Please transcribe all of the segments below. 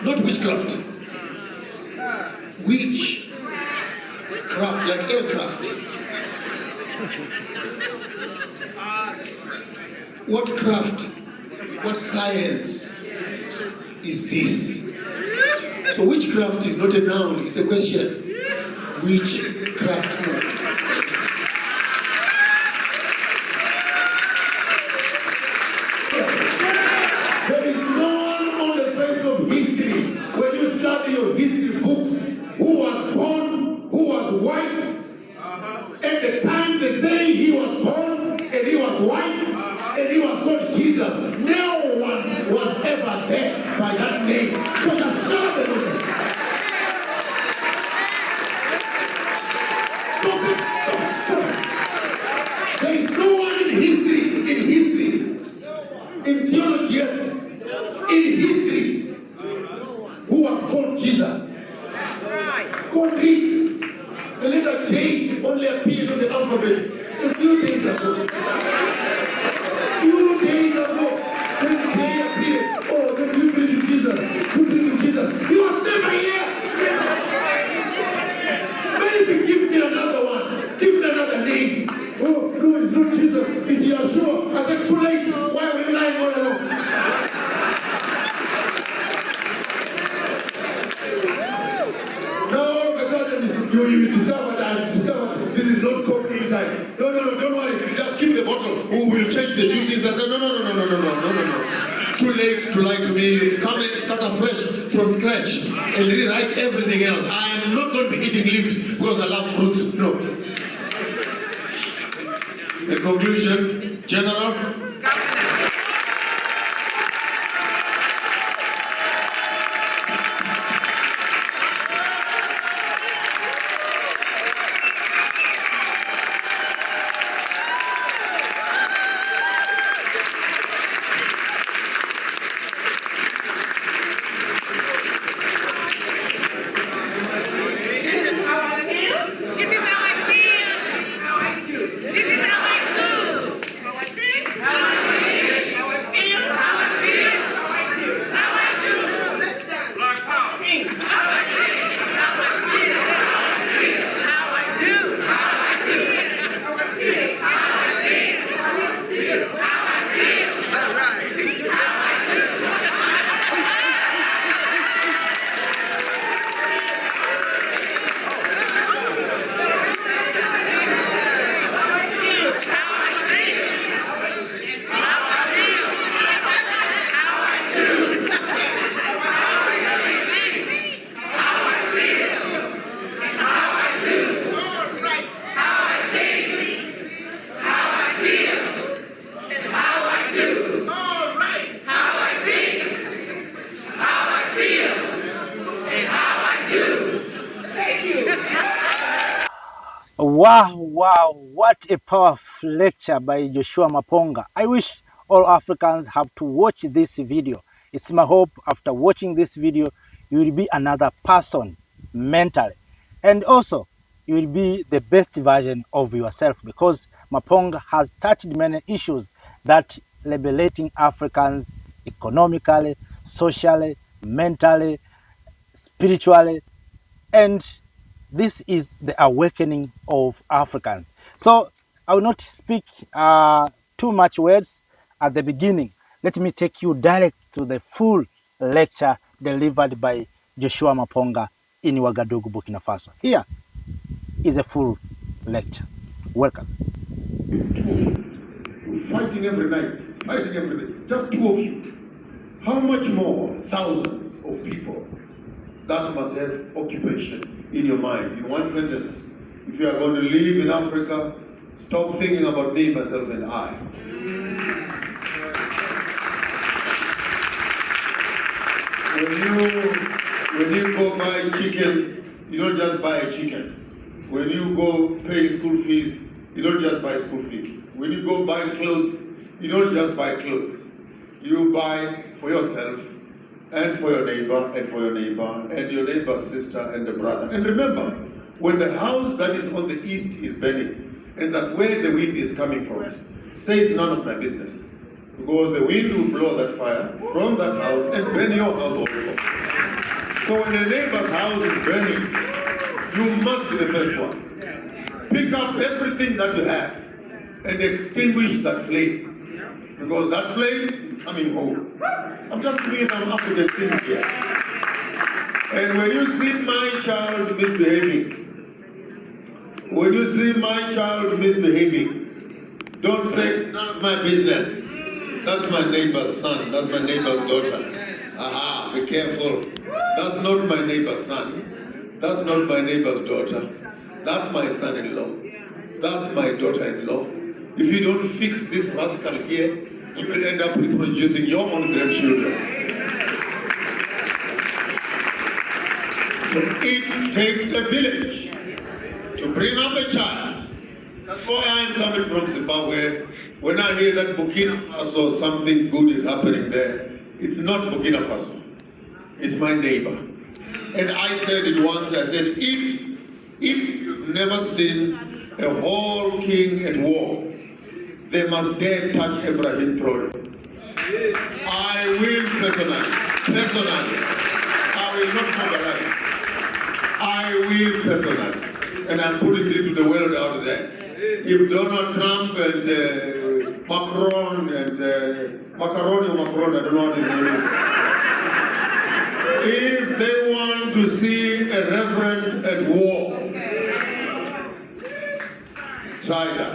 Not witchcraft. Which craft, like aircraft. What craft, what science is this? So witchcraft is not a noun, it's a question. Witchcraft. There is no one on the face of history, when you study your history books, who was born, who was white. At the time they say he was born, and he was white, and he was called Jesus. No one was ever there by that name. So just shut up the nonsense. There is no one in history, in theology, yes, in history, who was called Jesus. Go read. The letter J only appeared on the alphabet a few days ago. Few days ago, when J appeared, oh, then you believe in Jesus. You believe in Jesus. He was never here. Maybe give me another one. Give me another name. Oh, no, it's not Jesus. It's Yeshua. I said, too late. Why were you lying all along? No, all of a sudden, you discovered this is not coke inside. No, don't worry. Just keep the bottle. Who will change the juice inside? I said, no. Too late to lie to me. Come and start afresh from scratch and rewrite everything else. I am not going to be eating leaves because I love fruits. No. In conclusion, General, Wow, what a powerful lecture by Joshua Maponga. I wish all Africans have to watch this video. It's my hope after watching this video, you will be another person mentally. And also, you will be the best version of yourself, because Maponga has touched many issues that liberating Africans economically, socially, mentally, spiritually, and this is the awakening of Africans. So I will not speak too much words at the beginning. Let me take you direct to the full lecture delivered by Joshua Maponga in Ouagadougou, Burkina Faso. Here is a full lecture. Welcome. Fighting every night, just two of you. How much more thousands of people that must have occupation in your mind? In one sentence, if you are going to live in Africa, stop thinking about me, myself, and I. When you go buy chickens, you don't just buy a chicken. When you go pay school fees, you don't just buy school fees. When you go buy clothes, you don't just buy clothes. You buy for yourself, and for your neighbor, and for your neighbor, and your neighbor's sister, and the brother. And remember, when the house that is on the east is burning, and that's where the wind is coming from, say it's none of my business. Because the wind will blow that fire from that house and burn your house also. So when a neighbor's house is burning, you must be the first one. Pick up everything that you have and extinguish that flame. Because that flame is coming home. I'm just doing some African things here. And when you see my child misbehaving, don't say, none of my business. That's my neighbor's son, that's my neighbor's daughter. Aha, be careful. That's not my neighbor's son. That's not my neighbor's daughter. That's my son-in-law. That's my daughter-in-law. If you don't fix this rascal here, you will end up reproducing your own grandchildren. So it takes a village to bring up a child. That's why I'm coming from Zimbabwe. When I hear that Burkina Faso, something good is happening there, it's not Burkina Faso. It's my neighbor. And I said it once, I said, if you've never seen a whole king at war, they must dare touch Ibrahim Traore. I will personally, I will not mobilize. I will personally. And I'm putting this to the world out there. If Donald Trump and Macron and Macron, I don't know what his name is. If they want to see a reverend at war, try that.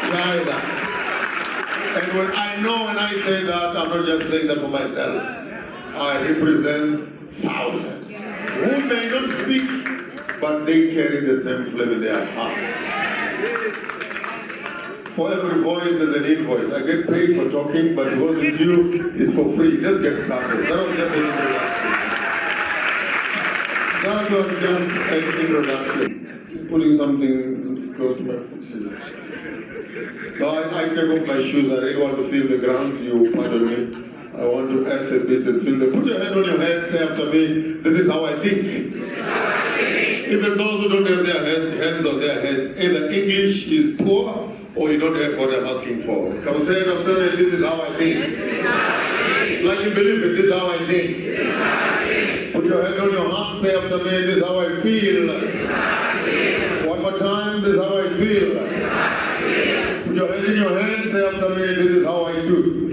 Try that. And when I say that, I'm not just saying that for myself. I represent thousands who may not speak, but they carry the same flame in their hearts. For every voice, there's an invoice. I get paid for talking, but because it's you, it's for free. Let's get started. That was just an introduction. That was just an introduction. Putting something close to my foot. Now I take off my shoes. I really want to feel the ground. You pardon me. I want to earth a bit and feel the. Put your hand on your head. Say after me. This is how I think. Even those who don't have their hands on their heads, either English is poor or you don't have what I'm asking for. Come say it after me. This is how I think. Like you believe it. This is how I think. Put your hand on your heart. Say after me. This is how I feel. One more time. This is how I feel. Put your hand in your hand, say after me, this is how I do.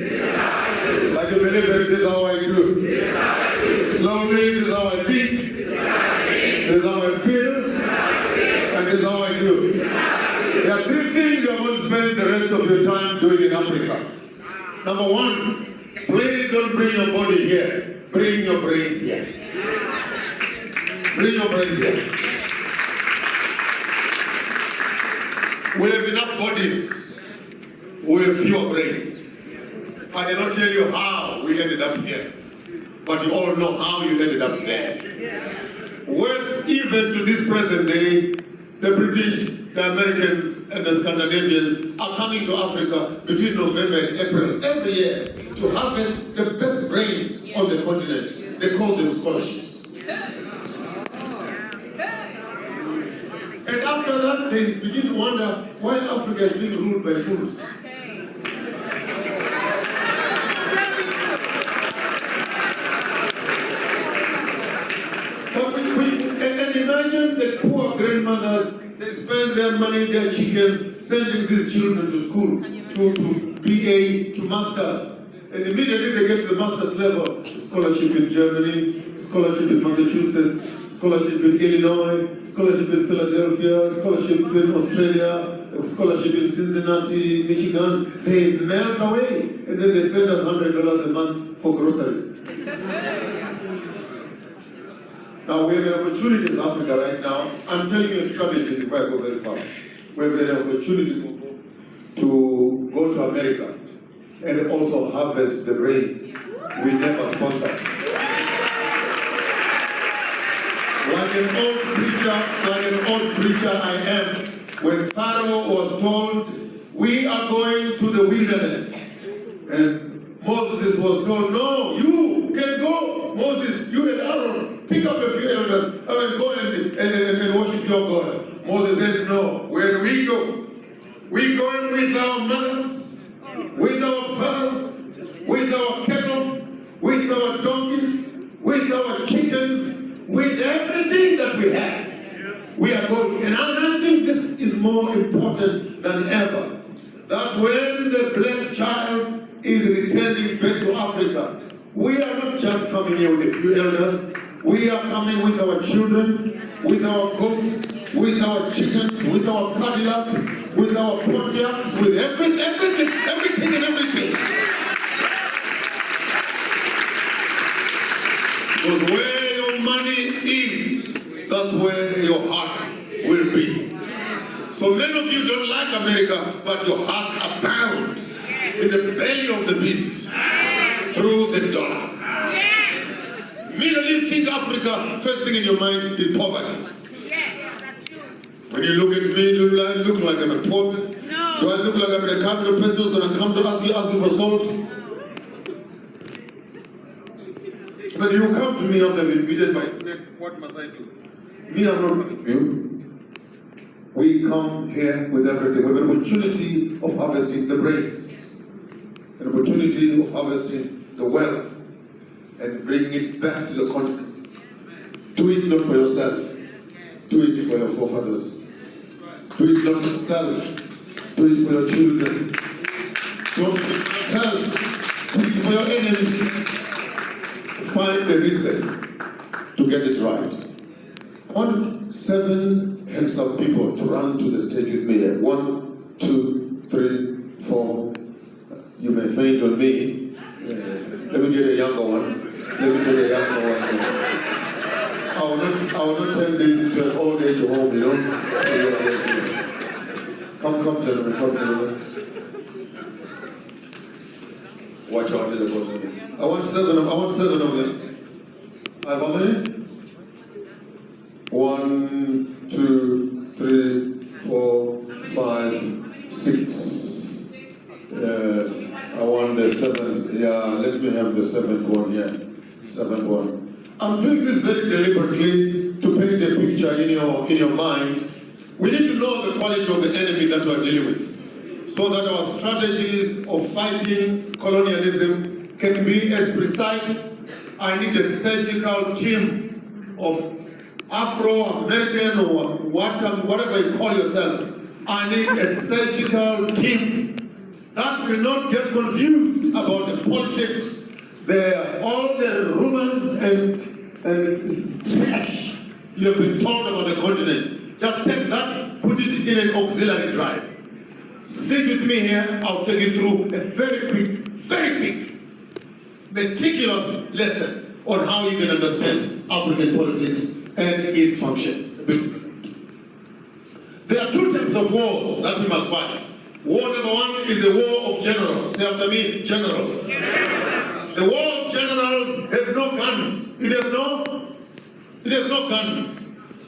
Like you believe it, this is how I do. Slowly, this is how I think. This is how I feel. And this is how I do. There are three things you're going to spend the rest of your time doing in Africa. Number one, please don't bring your body here. Bring your brains here. Bring your brains here. We have enough bodies. We have fewer brains. I cannot tell you how we ended up here, but you all know how you ended up there. Worse, even to this present day, the British, the Americans, and the Scandinavians are coming to Africa between November and April every year to harvest the best brains on the continent. They call them scholarships. And after that, they begin to wonder why Africa is being ruled by fools. And imagine the poor grandmothers, they spend their money, their chickens, sending these children to school, to BA, to masters. And immediately they get to the master's level, scholarship in Germany, scholarship in Massachusetts, scholarship in Illinois, scholarship in Philadelphia, scholarship in Australia, scholarship in Cincinnati, Michigan. They melt away, and then they send us $100 a month for groceries. Now we have an opportunity in Africa right now. I'm telling you a strategy before I go very far. We have an opportunity to go to America and also harvest the rains we never sponsored. Like an old preacher I am, when Pharaoh was told, we are going to the wilderness. And Moses was told, no, you can go. Moses, you and Aaron, pick up a few elders and go and worship your God. Moses says, no, when we go, we going with our mothers, with our fathers, with our cattle, with our donkeys, with our chickens, with everything that we have. We are going. And I think this is more important than ever. That when the black child is returning back to Africa, we are not just coming here with a few elders. We are coming with our children, with our goats, with our chickens, with our Cadillacs, with our Pontiacs, with everything and everything. Because where your money is, that's where your heart will be. So many of you don't like America, but your heart abound in the belly of the beast through the dollar. Immediately think Africa, first thing in your mind is poverty. When you look at me, do I look like I'm a poor person? No. Do I look like I'm a capital person who's going to come to ask you for salt? But you come to me after being beaten by a snake, what must I do? Me, I'm not coming to you. We come here with everything, with an opportunity of harvesting the brains, an opportunity of harvesting the wealth, and bringing it back to the continent. Do it not for yourself, do it for your forefathers. Do it not for yourself, do it for your children. Don't do it for yourself, do it for your enemy. Find the reason to get it right. I want 7 handsome people to run to the stage with me here. 1, 2, 3, 4. You may faint on me. Let me get a younger one. Let me take a younger one. I will not turn this into an old age home, you know. Yeah. Come, gentlemen, come, gentlemen. Watch out to the bottom. I want 7 of them. I have how many? 1, 2, 3, 4, 5, 6. Yes. I want the 7th. Yeah, let me have the 7th one here. 7th one. I'm doing this very deliberately to paint a picture in your mind. We need to know the quality of the enemy that we are dealing with, so that our strategies of fighting colonialism can be as precise. I need a surgical team of Afro-American or whatever you call yourself. I need a surgical team that will not get confused about the politics, all the rumors and trash you have been told about the continent. Just take that, put it in an auxiliary drive. Sit with me here, I'll take you through a very quick, meticulous lesson on how you can understand African politics and its function. There are 2 types of wars that we must fight. War number 1 is the war of generals. Say after me, generals. The war of generals has no guns. It has no guns.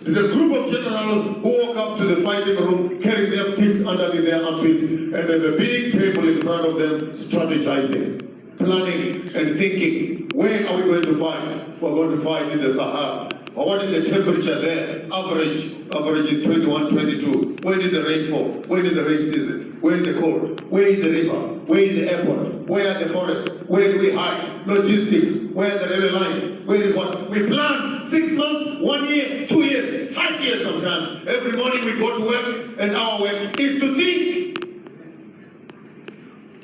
It is a group of generals who walk up to the fighting room carrying their sticks underneath their armpits, and they have a big table in front of them strategizing, planning and thinking. Where are we going to fight? We're going to fight in the Sahara. Or what is the temperature there? Average is 21, 22. When is the rainfall? When is the rain season? Where is the cold? Where is the river? Where is the airport? Where are the forests? Where do we hide? Logistics. Where are the railway lines? Where is what? We plan 6 months, 1 year, 2 years, 5 years sometimes. Every morning we go to work, and our work is to think.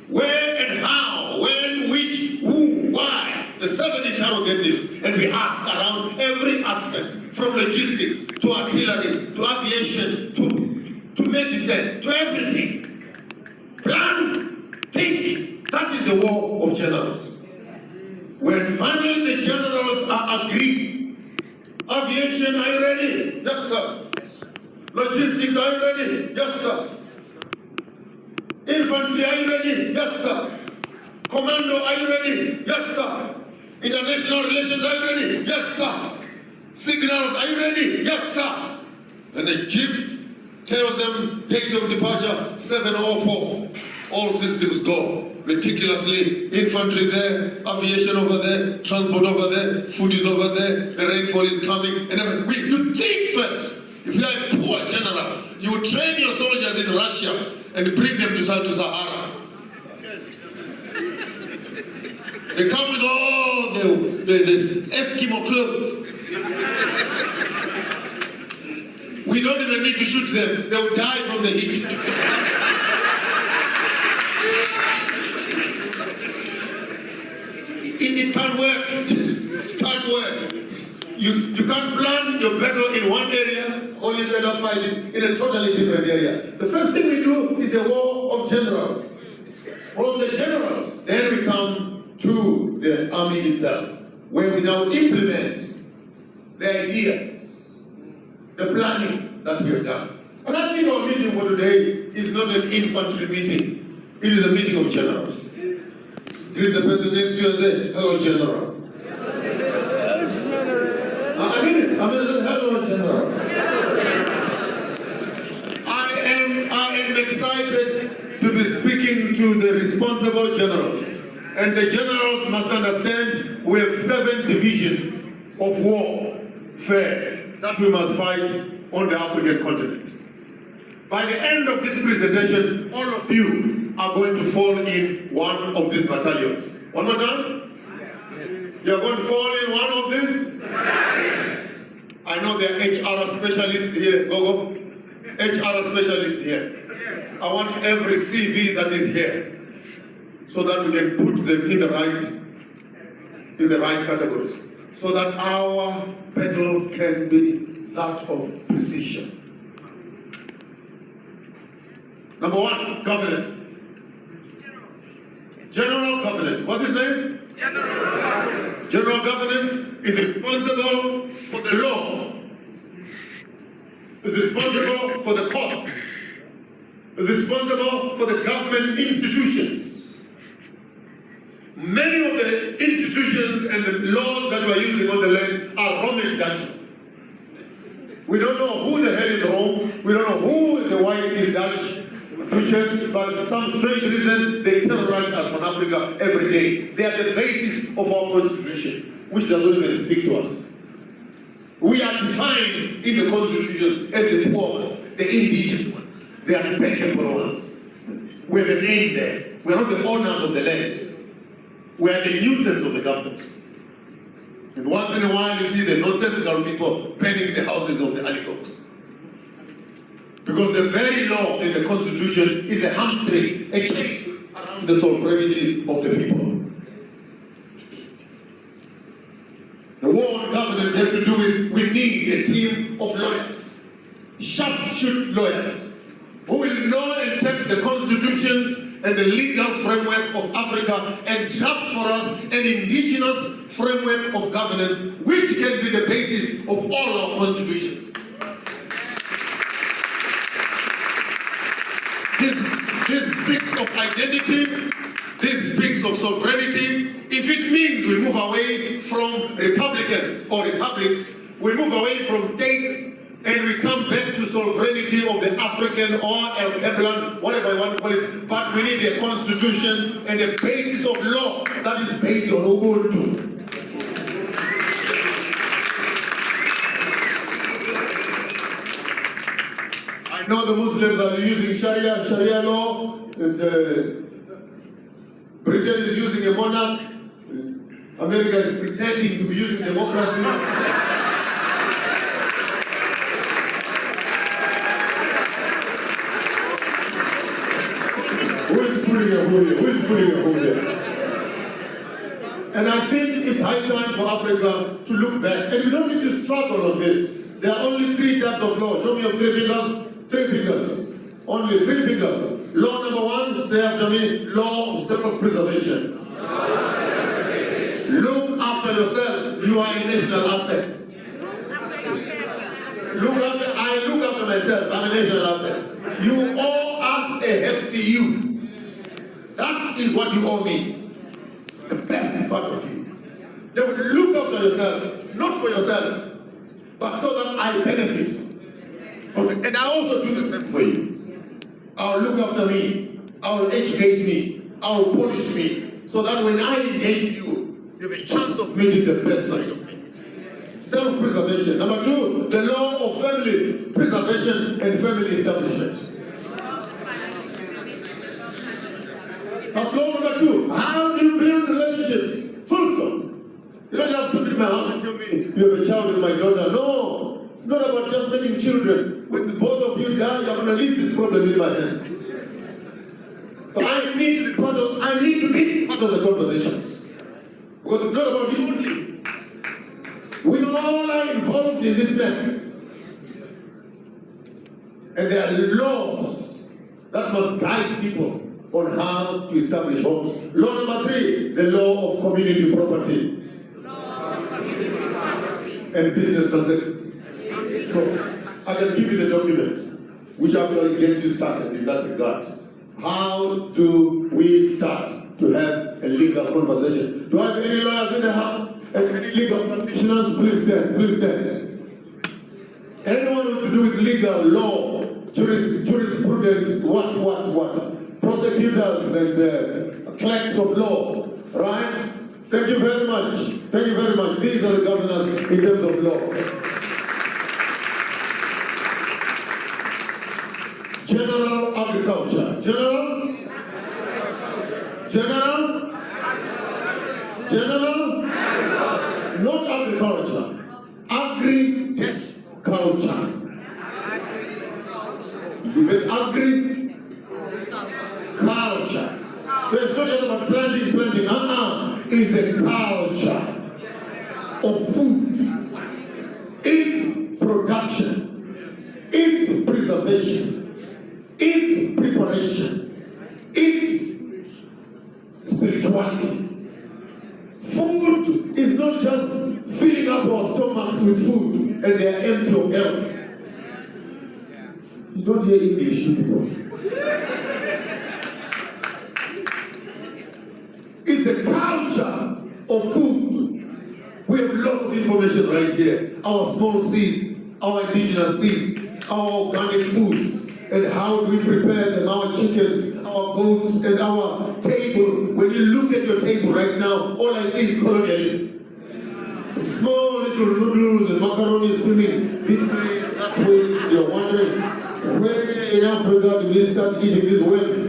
Where and how, when, which, who, why. The 7 interrogatives, and we ask around every aspect, from logistics to artillery to aviation to medicine to everything. Plan, think. That is the war of generals. When finally the generals are agreed, aviation, are you ready? Yes, sir. Logistics, are you ready? Yes, sir. Infantry, are you ready? Yes, sir. Commando, are you ready? Yes, sir. International relations, are you ready? Yes, sir. Signals, are you ready? Yes, sir. And the chief tells them date of departure 7:04. All systems go meticulously. Infantry there, aviation over there, transport over there, food is over there, the rainfall is coming, and everything. You think first. If you are a poor general, you would train your soldiers in Russia and bring them to Sahara. They come with all the Eskimo clothes. We don't even need to shoot them. They'll die from the heat. It can't work. It can't work. You can't plan your battle in one area, only to end up fighting in a totally different area. The first thing we do is the war of generals. From the generals, then we come to the army itself, where we now implement the ideas, the planning that we have done. And I think our meeting for today is not an infantry meeting. It is a meeting of generals. Greet the person next to you and say, hello, General. I mean it. Hello, General. I am excited to be speaking to the responsible generals. And the generals must understand we have 7 divisions of warfare that we must fight on the African continent. By the end of this presentation, all of you are going to fall in one of these battalions. One more time? Yes. You are going to fall in one of these? Yes. I know there are HR specialists here. Go. HR specialists here. I want every CV that is here so that we can put them in the right categories. So that our battle can be that of precision. Number 1, governance. General governance. What's his name? General governance. General governance is responsible for the law. Is responsible for the courts. Is responsible for the government institutions. Many of the institutions and the laws that we are using on the land are Roman Dutch. We don't know who the hell is Rome. We don't know who the wife is Dutch. Duchess, but for some strange reason, they terrorize us from Africa every day. They are the basis of our constitution, which does not even speak to us. We are defined in the constitution as the poor ones, the indigent ones, the unbankable ones. We have a name there. We are not the owners of the land. We are the users of the government. And once in a while, you see the nonsensical people burning the houses of the oligarchs. Because the very law in the constitution is a hamstring, a chain around the sovereignty of the people. The war on governance has to do with, we need a team of lawyers, sharp-shoot lawyers, who will know and take the constitutions and the legal framework of Africa and draft for us an indigenous framework of governance, which can be the basis of all our constitutions. This speaks of identity, this speaks of sovereignty. If it means we move away from republicans or republics, we move away from states and we come back to sovereignty of the African or El Keblan, whatever you want to call it, but we need a constitution and a basis of law that is based on Ubuntu. I know the Muslims are using Sharia law, and Britain is using a monarch, America is pretending to be using democracy. Who is putting a hole here? Who is putting a hole here? And I think it's high time for Africa to look back. And we don't need to struggle on this. There are only 3 types of law. Show me your 3 figures. 3 figures. Only 3 figures. Law number 1, say after me, law of self-preservation. Look after yourself. You are a national asset. I look after myself. I'm a national asset. You owe us a healthy you. That is what you owe me. The best part of you. They will look after yourself, not for yourself, but so that I benefit. And I also do the same for you. I'll look after me. I'll educate me. I'll polish me. So that when I engage you, you have a chance of meeting the best side of me. Self-preservation. Number 2, the law of family preservation and family establishment. That's law number 2. How do you build relationships? my house and tell me you have a child with my daughter. No, it's not about just making children. When the both of you die, you're going to leave this problem in my hands. So I need to be part of the conversation. Because it's not about you only. We all are involved in this mess. And there are laws that must guide people on how to establish homes. Law number 3, the law of community property. And business transactions. So I can give you the document which actually gets you started in that regard. How do we start to have a legal conversation? Do I have any lawyers in the house? And any legal practitioners? Please stand, please stand. Anyone to do with legal law, jurisprudence, what? Prosecutors and clerks of law, right? Thank you very much. Thank you very much. These are the governors in terms of law. General agriculture. General? Not agriculture. Agri-culture. You get agri-culture. So it's not just about planting. It's the culture of food. Its production. Its preservation. Its preparation. Its spirituality. Food is not just filling up our stomachs with food and they are empty of health. You don't hear English, you people. It's the culture of food. We have lots of information right here. Our small seeds, our indigenous seeds, our organic foods, and how do we prepare them, our chickens, our goats, and our table. When you look at your table right now, all I see is colonialism. Some small little noodles and macaroni swimming this way, that way. You're wondering, where in Africa do we start eating these worms?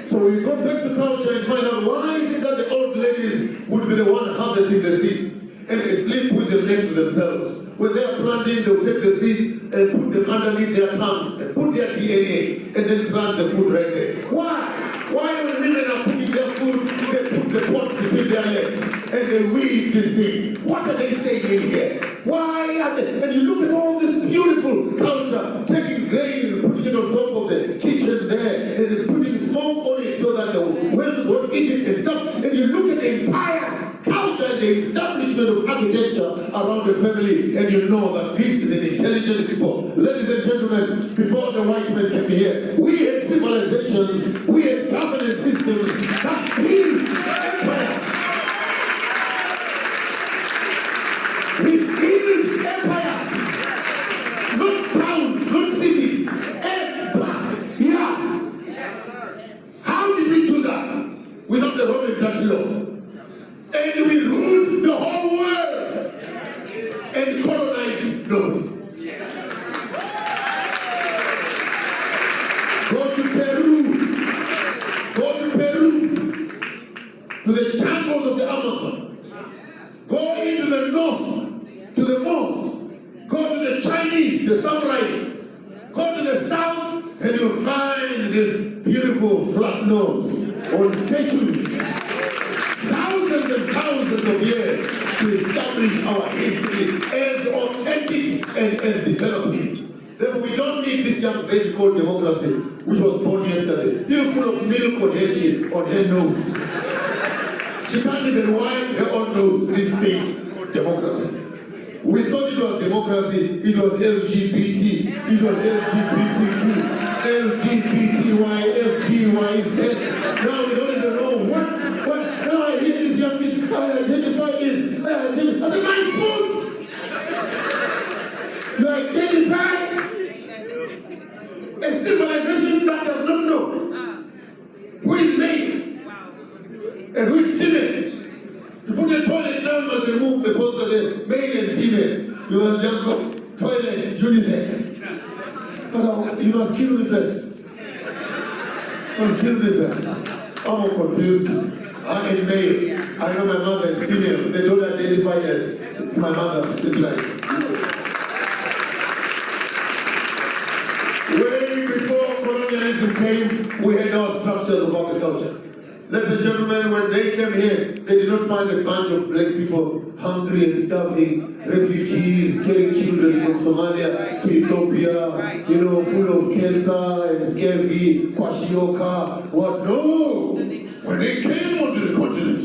So we go back to culture and find out why is it that the old ladies would be the one harvesting the seeds and they sleep with them next to themselves. When they are planting, they'll take the seeds and put them underneath their tongues and put their DNA and then plant the food right there. Why? Why when women are cooking their food, they put the pot between their legs and they weave this thing? What are they saying in here? Why are they? And you look at all this beautiful culture, taking grain and putting it on top of the kitchen there and then putting smoke on it so that the worms won't eat it and stuff. And you look at the entire culture and the establishment of architecture around the family and you know that this is an intelligent people. Ladies and gentlemen, before the white men came here, we had civilizations, we had governance systems that built empires. We built empires, not towns, not cities, empires. Yes. How did we do that? Without the Roman Dutch law. And we ruled the whole world and colonized it. No. Go to Peru, to the jungles of the Amazon. Go into the north, to the Moors. Go to the Chinese, the samurais. Go to the south, and you'll find this beautiful flat nose on statues. Thousands and thousands of years to establish our history as authentic and as developing. Therefore, we don't need this young baby called democracy, which was born yesterday, still full of milk on her chin, on her nose. She can't even wipe her own nose, this thing called democracy. We thought it was democracy, it was LGBT, it was LGBTQ, LGBTY, FGYZ. Now we don't even know what. Now I hear these young kids, I identify this, I identify. I said, my foot! You identify a civilization that does not know who is male and who is female. You put the toilet now, you must remove the poster there, male and female. You must just go, toilet, unisex. But you must kill me first. Must kill me first. I'm more confused. I'm a male. I know my mother is female. They don't identify as it's my mother. It's like way before colonialism came, we had our structures of agriculture. Ladies and gentlemen, when they came here, they did not find a bunch of black people hungry and starving, refugees, carrying children from Somalia to Ethiopia, full of cancer and scurvy, kwashiorkor, what? No! When they came onto the continent,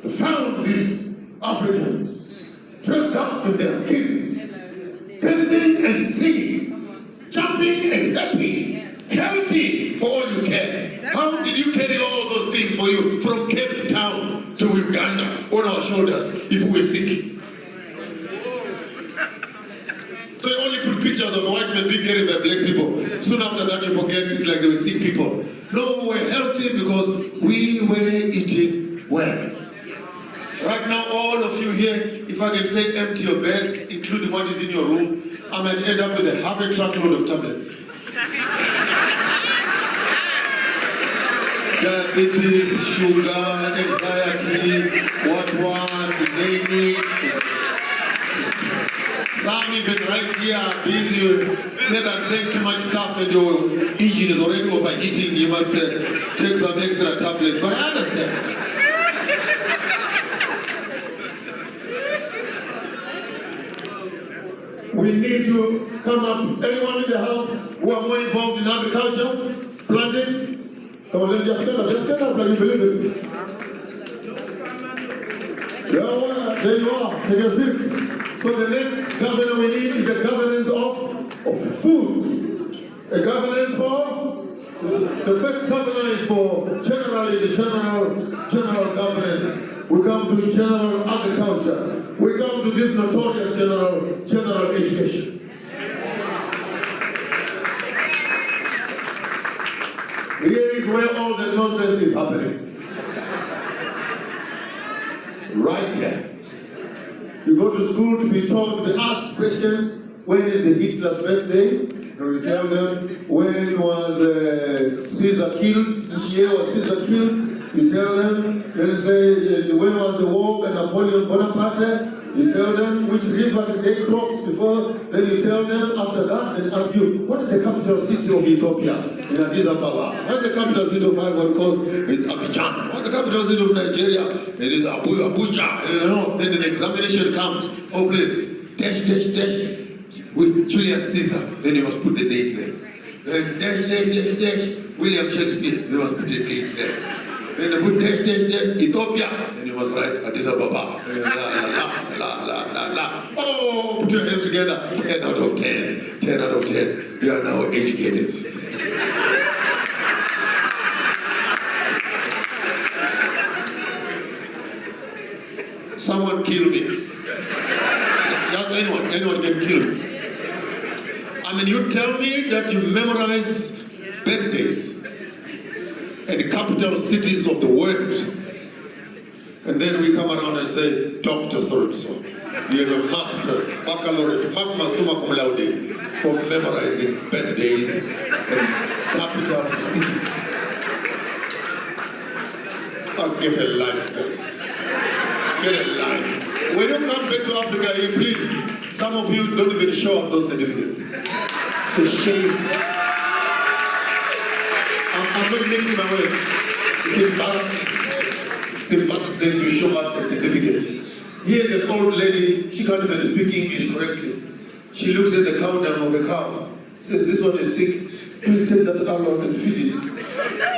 they found these Africans dressed up in their skins, dancing and singing, jumping and happy, healthy for all you can. How did you carry all those things for you from Cape Town to Uganda on our shoulders if we were sick? So you only put pictures of white men being carried by black people. Soon after that you forget it's like they were sick people. No, we were healthy because we were eating well. Right now, all of you here, if I can say empty your bags, including what is in your room, I might end up with a half a truckload of tablets. Diabetes, sugar, anxiety, what, name it. Some even right here are busy. Maybe I'm saying too much stuff and your engine is already overheating. You must take some extra tablets. But I understand. We need to come up. Anyone in the house who are more involved in agriculture, planting? Come on, let's just stand up. Just stand up like you believe it. Yeah, there you are. Take your seats. So the next governor we need is a governance of food. A governance for? The first governor is for general governance. We come to general agriculture. We come to this notorious general education. Here is where all the nonsense is happening. Right here. You go to school to be told, to be asked questions. When is the Hitler's birthday? And we tell them, when was Caesar killed? Which year was Caesar killed? You tell them. Then you say, when was the war by Napoleon Bonaparte? You tell them which river did they cross before. Then you tell them after that, then ask you, what is the capital city of Ethiopia? In Addis Ababa. What is the capital city of Ivory Coast? It's Abidjan. What's the capital city of Nigeria? It is Abuja. Then the examination comes. Oh, please, dash, with Julius Caesar. Then you must put the date there. Then dash, William Shakespeare. You must put the date there. Then they put dash, Ethiopia. Then you must write Addis Ababa. Oh, put your hands together. 10 out of 10. 10 out of 10. You are now educated. Someone kill me. Just anyone can kill me. I mean, you tell me that you memorize birthdays and capital cities of the world, and then we come around and say, Dr. So-and-so, you have a master's, baccalaureate, magna summa cum laude for memorizing birthdays and capital cities. Oh, get a life, guys. Get a life. When you come back to Africa, please, some of you don't even show off those certificates. It's a shame. I'm not mixing my words. It's embarrassing. It's embarrassing to show us a certificate. Here's an old lady, she can't even speak English correctly. She looks at the countdown of the cow, says, this one is sick, please take that along and feed it.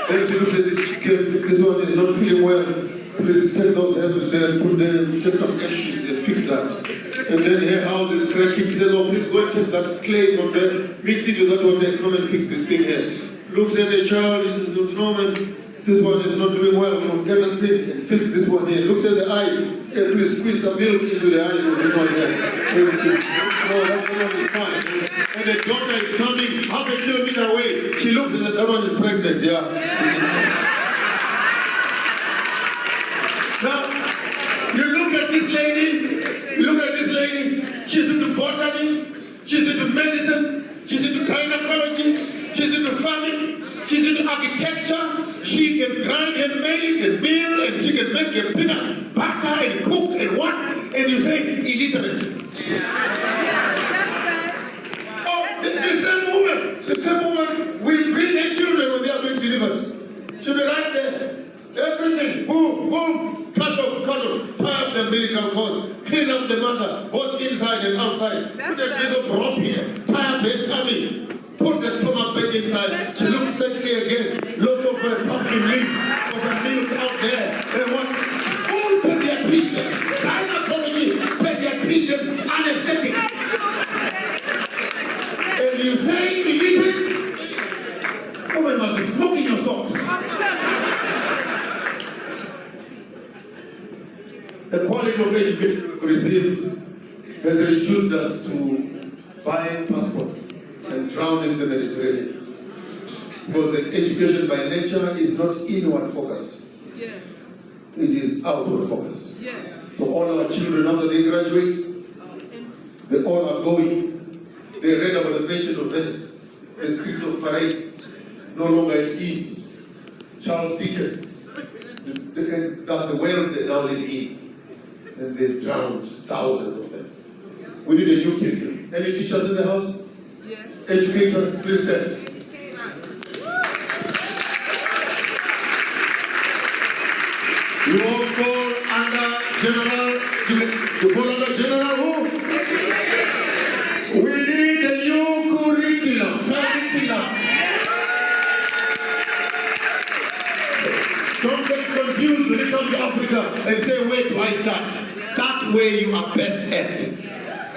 Then she looks at this chicken, this one is not feeling well, please take those herbs there, put them, take some ashes and fix that. And then her house is cracking, she says, oh, please go and take that clay from there, mix it with that one there, come and fix this thing here. Looks at the child, no man, this one is not doing well, get that thing and fix this one here. Looks at the eyes, hey, please squeeze some milk into the eyes of this one here. No, that one is fine. And the daughter is coming half a kilometer away. She looks at that one is pregnant, yeah. Now, you look at this lady, she's into botany, she's into medicine, she's into gynecology, she's into farming, She's into architecture. She can grind and maize and mill, and she can make a peanut butter and cook and what? And you say illiterate. Oh, the same woman will bring their children when they are being delivered. She'll be right there. Everything, boom, boom, cut off, tie up the umbilical cord, clean up the mother, both inside and outside. Put a piece of rope here, tie up her tummy, put the stomach back inside. She looks sexy again. Look of her pumpkin leaves for some milk out there. And what? Full pediatrician, gynecology, pediatrician, anesthetic. And you say illiterate? Oh my God, smoking your socks. The quality of education we received has reduced us to buying passports and drowning in the Mediterranean. Because the education by nature is not inward focused. Yes. It is outward focused. Yes. So all our children, after they graduate, they all are going. They read about the Merchant of Venice, the streets of Paris, no longer at ease. Charles Dickens, the world they now live in. And they drowned thousands of them. We need a new curriculum. Any teachers in the house? Yes. Educators, please stand. You all fall under general. You fall under general who? We need a new curriculum. Don't get confused when you come to Africa and say, where do I start? Start where you are best at.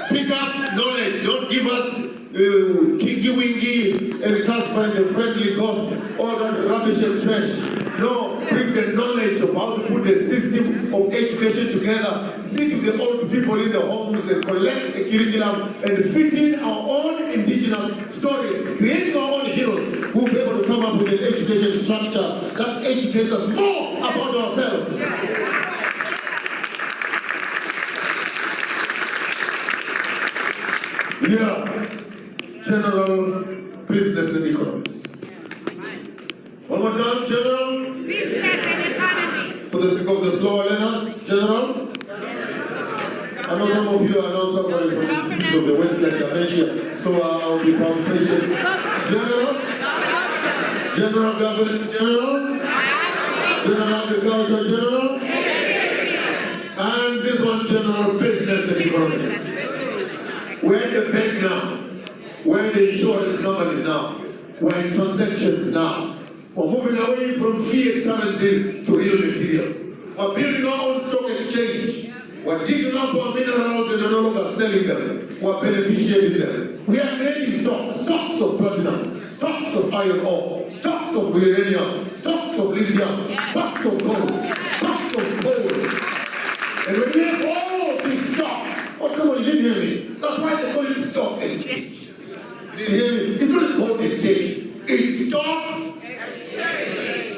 Pick up knowledge. Don't give us tinky-winky and Casper and the friendly ghost, all that rubbish and trash. No, bring the knowledge of how to put the system of education together. Sit with the old people in the homes and collect a curriculum and fit in our own indigenous stories, creating our own heroes who will be able to come up with an education structure that educates us more about ourselves. Yeah, general business and economics. One more time, general. Business and economy. For the sake of the slower learners, general. I know some of you are now suffering from the disease of the wasteland dementia, so I'll be patient. General. General government, general. General agriculture, general. And this one, general business and economics. We're in the bank now. We're in the insurance companies now. We're in transactions now. We're moving away from fiat currencies to real material. We're building our own stock exchange. We're digging up our minerals and no longer selling them. We're beneficiating them. We are creating stocks of platinum, stocks of iron ore, stocks of uranium, stocks of lithium, stocks of gold, stocks of coal. And when we have all these stocks, oh come on, you didn't hear me. That's why they call it stock exchange. You didn't hear me? It's not called exchange. It's stock.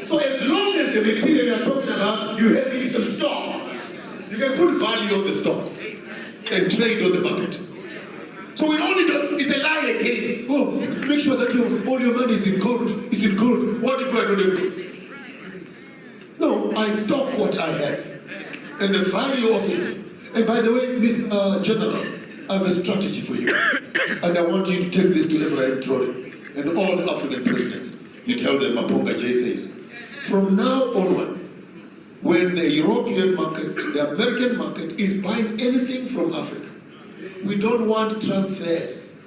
So as long as the material you're talking about, you have it in stock, you can put value on the stock and trade on the market. So we only do, it's a lie again. Oh, make sure that all your money is in gold. It's in gold. What if I don't have gold? No, I stock what I have and the value of it. And by the way, Mr. General, I have a strategy for you. And I want you to take this to Abraham Traore and all the African presidents. You tell them, Maponga J says, from now onwards, when the European market, the American market is buying anything from Africa, we don't want transfers.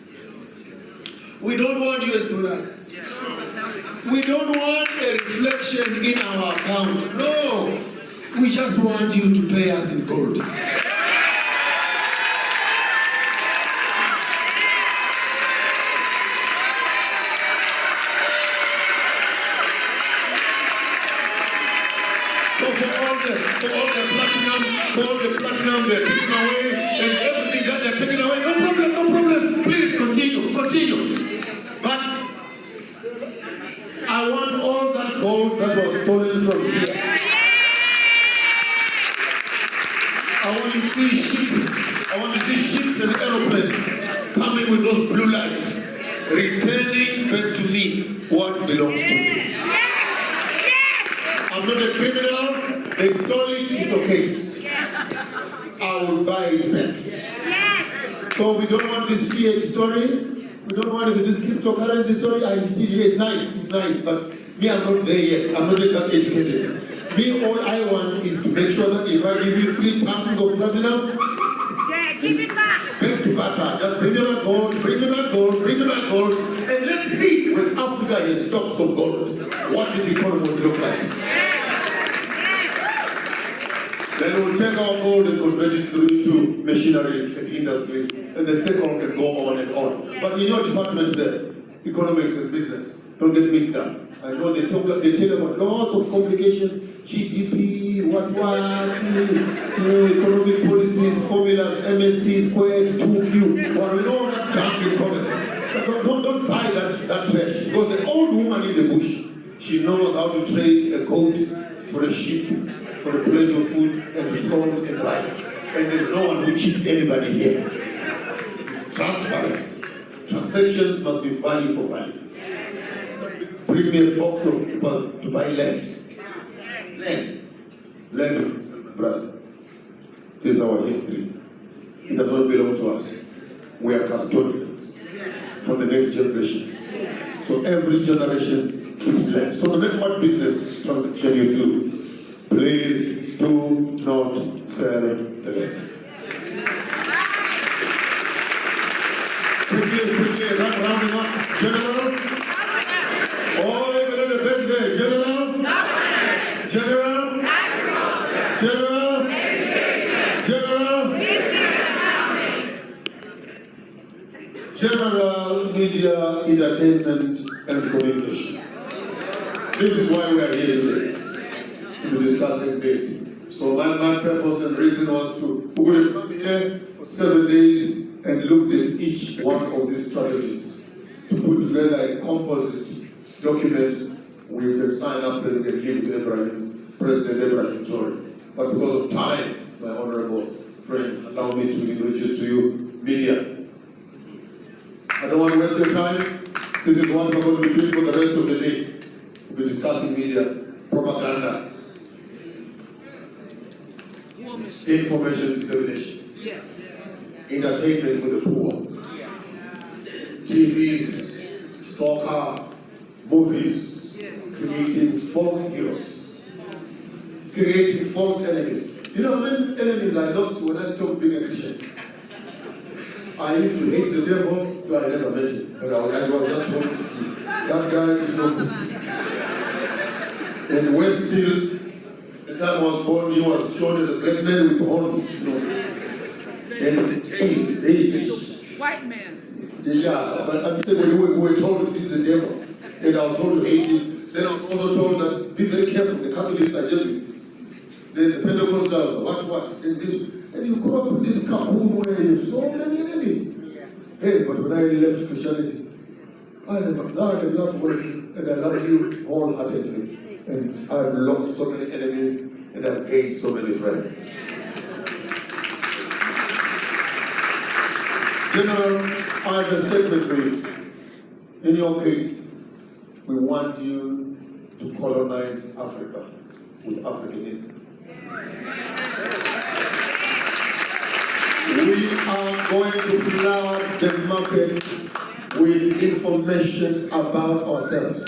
We don't want US dollars. We don't want a reflection in our account. No. We just want you to pay us in gold. For all the platinum they're taking away and everything that they're taking away, no problem. Please continue. But I want all that gold that was stolen from here. I want to see ships and aeroplanes coming with those blue lights, returning back to me what belongs to me. not a criminal, they stole it, it's okay. I will buy it back. Yes. So we don't want this fiat story. We don't want this cryptocurrency story. I still hear it's nice, but me, I'm not there yet. I'm not yet that educated. Me, all I want is to make sure that if I give you 3 tons of platinum, Yeah, give it back. back to butter. Just bring me my gold, bring me my gold, bring me my gold, and let's see when Africa has stocks of gold, what this economy will look like. Then we'll take our gold and convert it into machineries and industries, and the second can go on and on. But in your department, sir, economics and business, don't get mixed up. I know they tell about lots of complications, GDP, what, economic policies, formulas, MSC squared, 2Q, or we know that junk in commerce. Don't buy that trash, because the old woman in the bush, she knows how to trade a goat for a sheep, for a plate of food, and salt and rice. And there's no one who cheats anybody here. Transparent. Transactions must be value for value. Bring me a box of papers to buy land. Land, brother. This is our history. It does not belong to us. We are custodians for the next generation. So every generation keeps land. So no matter what business transaction you do, please do not sell the land. Quickly, is that rounding up? General? Oh, even on the back there. General? General? General? General? General Media, Entertainment and Communication. This is why we are here today. To be discussing this. So my purpose and reason was to, we would have come here for 7 days and looked at each one of these strategies to put together a composite document we can sign up and give to Ibrahim, President Ibrahim Traore. But because of time, my honorable friends, allow me to introduce to you media. I don't want to waste your time. This is what we're going to be doing for the rest of the day. We'll be discussing media, propaganda, information dissemination, entertainment for the poor, TVs, soccer, movies, creating false heroes, creating false enemies. You know how many enemies I lost when I stopped being a Christian? I used to hate the devil, though I never met him, but I was just told that guy is no good. And West Still, the time I was born, he was shown as a black man with horns, you know. And they White man. yeah, but I'm saying we were told this is the devil, and I was told to hate him. Then I was also told that be very careful, the Catholics are Jesuits. Then the Pentecostals are what, and you grow up in this cocoon where you have so many enemies. Hey, but when I left Christianity, I never died and love you, and I love you wholeheartedly. And I've lost so many enemies, and I've gained so many friends. General, I have a statement for you. In your case, we want you to colonize Africa with Africanism. We are going to flood the market with information about ourselves.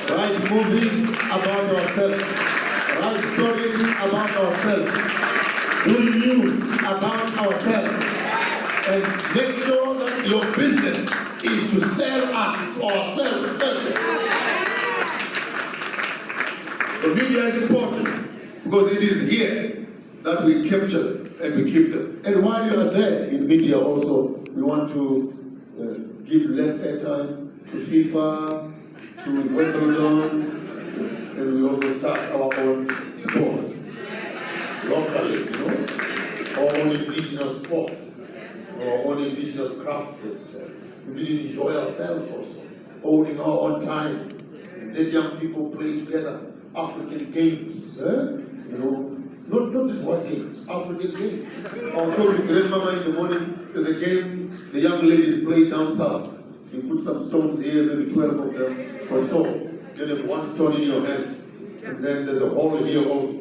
Write movies about ourselves. Write stories about ourselves. Do news about ourselves. And make sure that your business is to sell us to ourselves first. The media is important because it is here that we capture them and we keep them. And while you are there in media also, we want to give less airtime to FIFA, to Wimbledon, and we also start our own sports locally, you know, our own indigenous sports, our own indigenous crafts. We really enjoy ourselves also, owning our own time, and let young people play together. African games, you know, not just white games, African games. I was told with grandmama in the morning, there's a game the young ladies play down south. You put some stones here, maybe 12 of them or so. Then have one stone in your hand. And then there's a hole here also.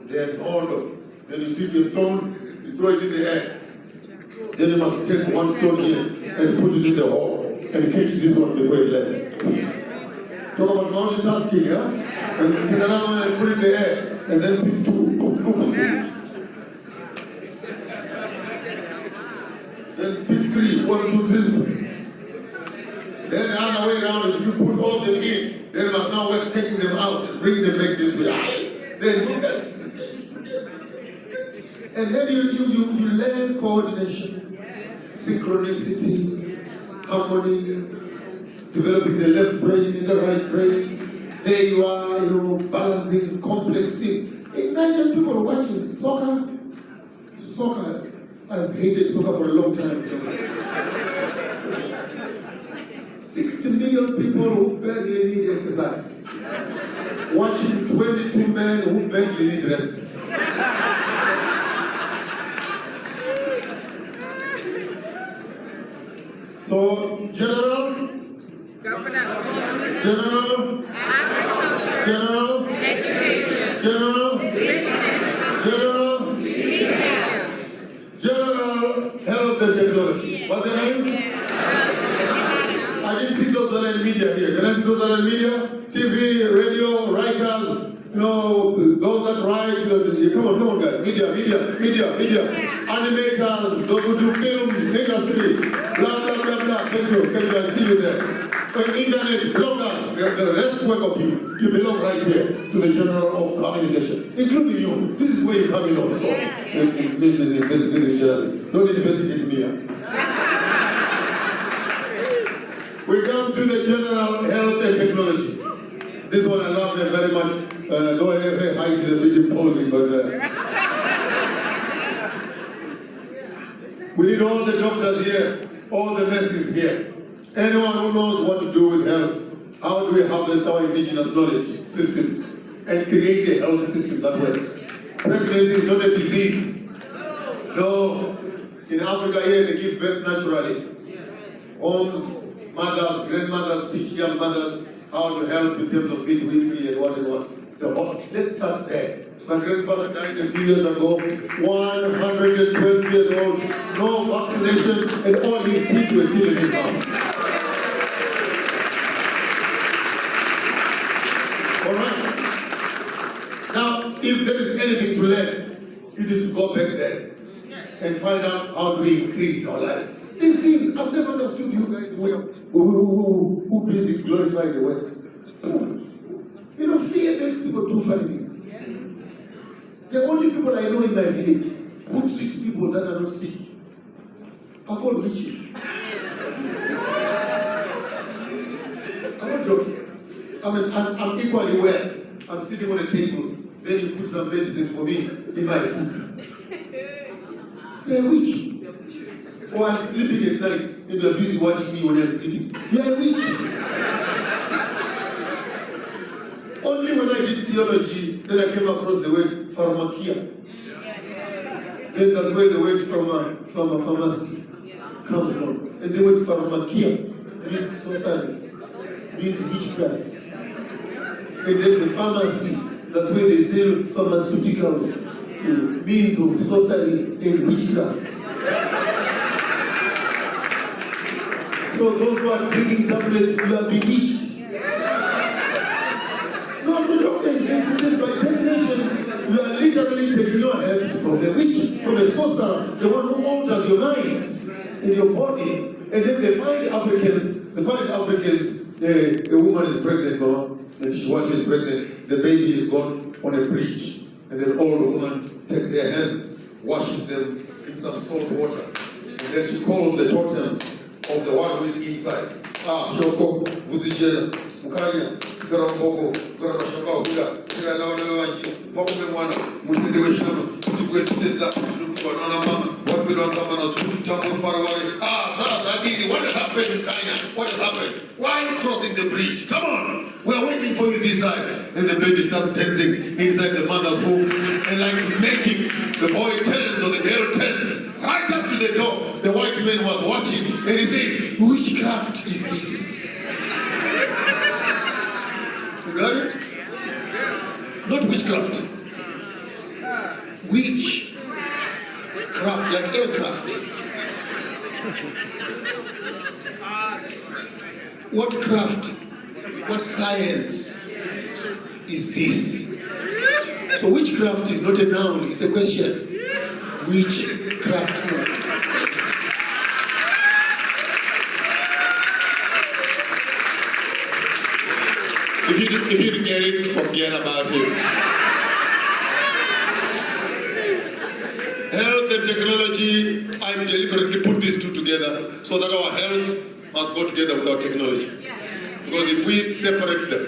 Then then you pick a stone, you throw it in the air. Then you must take one stone here and put it in the hole and catch this one before it lands. Talk about multitasking, yeah? And take another one and put it in the air and then pick two. Then pick three, 1, 2, 3. Then the other way around, if you put all them in, then you must now work taking them out and bringing them back this way. Then and then you learn coordination, synchronicity, harmony, developing the left brain in the right brain. There you are, balancing complex things. Imagine people watching soccer. I've hated soccer for a long time. 60 million people who badly need exercise. Watching 22 men who badly need rest. So, General, Health and Technology. What's your name? I didn't see those that are in media here. Can I see those that are in media? TV, radio, writers, those that write. Come on guys. Media. Animators, those who do film, industry, blah. Thank you, I see you there. Internet, bloggers, the rest work of you belong right here to the Journal of Communication, including you. This is where you come in also. Investigative journalist. Don't investigate me. We come to the General Health and Technology. This one I love very much, though her height is a bit imposing, but we need all the doctors here, all the nurses here. Anyone who knows what to do with health, how do we harvest our indigenous knowledge systems and create a health system that works? Pregnancy is not a disease. No, in Africa here they give birth naturally. Homes, mothers, grandmothers teach young mothers how to help in terms of midwifery and what. So let's start there. My grandfather died a few years ago, 112 years old, no vaccination, and all his teeth were still in his house. All right. Now, if there is anything to learn, it is to go back there and find out how do we increase our lives. These things, I've never understood you guys who basically glorify the West. Fear makes people do funny things. The only people I know in my village who treat people that are not sick are called witches. I'm not joking. I'm equally well. I'm sitting on a table, then you put some medicine for me in my food. You're a witch. Or I'm sleeping at night and you're busy watching me when I'm sleeping. You're a witch. Only when I did theology, then I came across the word pharmakia. Then that's where the word from a pharmacy comes from. And the word pharmakia means sorcery, means witchcraft. And then the pharmacy, that's where they sell pharmaceuticals, means of sorcery and witchcraft. So those who are taking tablets will are bewitched. No, by definition, you are literally taking your health from a witch, from a sorcerer, the one who alters your mind and your body. And then they find Africans, a woman is pregnant, mama, and while she's pregnant, the baby is gone on a bridge. And then all the woman takes their hands, washes them in some salt water. And then she calls the totems of the one who is inside. Shoko, Vuzijela, Mukanya, Garamboko, Garabashaba, Huda, Tiranawanji, Mokumwana, Musindi Wishama, Tukwesteza, Banana Mama, what we don't have on us, Tamu Parawari. Sabini, what has happened in Kenya? What has happened? Why are you crossing the bridge? Come on, we are waiting for you this side. And the baby starts dancing inside the mother's womb, and like making the boy turns or the girl turns right up to the door. The white man was watching, and he says, "Witchcraft is this?" You got it? Not witchcraft. Witch. Craft, like aircraft. What craft, what science is this? So witchcraft is not a noun, it's a question. Witchcraft. If you didn't get it, forget about it. Health and technology, I deliberately put these two together so that our health must go together with our technology. Because if we separate them,